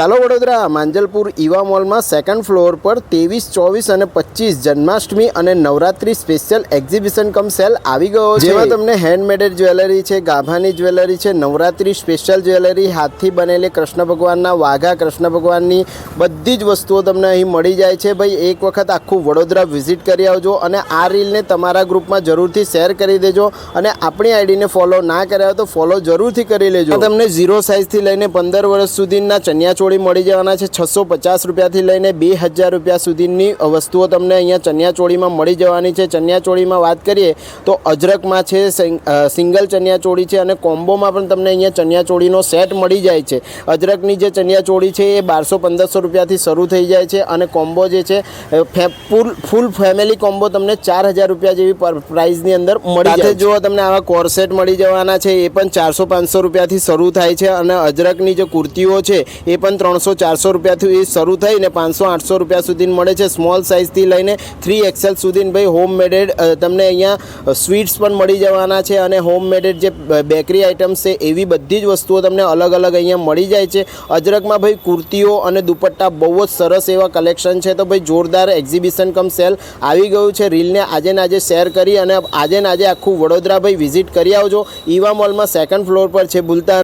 ચાલો વડોદરા માંજલપુર ઈવા મોલમાં second floor પર 23, 24 અને 25 જન્માષ્ટમી અને નવરાત્રી સ્પેશિયલ એક્ઝિબિશન કમ સેલ આવી ગયો છે, જેમાં તમને હેન્ડમેડ જ્વેલરી છે, ગાભાની જ્વેલરી છે, નવરાત્રી સ્પેશિયલ જ્વેલરી, હાથથી બનેલી કૃષ્ણ ભગવાનના વાઘા, કૃષ્ણ ભગવાનની બધી જ વસ્તુઓ તમને અહીં મળી જાય છે। ભાઈ એક વખત આખું વડોદરા વિઝિટ કરી આવજો અને આ રીલને તમારા ગ્રુપમાં જરૂરથી શેર કરી દેજો અને આપણી આઈડીને ફોલો ના કર્યા હોય તો ફોલો જરૂરથી કરી લેજો। તમને 0 સાઇઝથી લઈને 15 વર્ષ સુધીના ચણિયા મળી જવાના છે। 650 રૂપિયાથી લઈને 2000 રૂપિયા સુધીની વસ્તુઓ તમને અહીંયા ચણિયાચોળીમાં મળી જવાની છે। ચણિયાચોળીમાં વાત કરીએ તો અજરકમાં છે, સિંગલ ચણિયાચોળી છે અને કોમ્બોમાં પણ તમને અહીંયા ચણિયાચોળીનો સેટ મળી જાય છે। અજરકની જે ચણિયાચોળી છે એ 1200-1500 રૂપિયાથી શરૂ થઈ જાય છે અને કોમ્બો જે છે ફૂલ ફેમિલી કોમ્બો તમને 4000 રૂપિયા જેવી પ્રાઇસની અંદર મળી જાય। જો તમને આવા કોર્સેટ મળી જવાના છે એ પણ 400-500 રૂપિયાથી શરૂ થાય છે અને અજરકની જે કુર્તીઓ છે એ પણ 300-400 રૂપિયાથી શરૂ થઈને 500-800 રૂપિયા સુધી મળે છે। સ્મોલ સાઇઝથી લઈને 3XL સુધી ભાઈ હોમ મેડેડ તમને અહીંયા સ્વીટ્સ પણ મળી જવાના છે અને હોમ મેડેડ જે બેકરી આઇટમ્સ છે એવી બધી જ વસ્તુઓ તમને અલગ અલગ અહીંયા મળી જાય છે। અજરકમાં ભાઈ કુર્તીઓ અને દુપટ્ટા બહુ જ સરસ એવા કલેક્શન છે, તો ભાઈ જોરદાર એક્ઝિબિશન કમ સેલ આવી ગયું છે। રીલને આજે ને આજે શેર કરી અને આજે ને આજે આખું વડોદરા ભાઈ વિઝિટ કરી આવજો। ઈવા મોલમાં સેકન્ડ ફ્લોર પર છે, ભૂલતા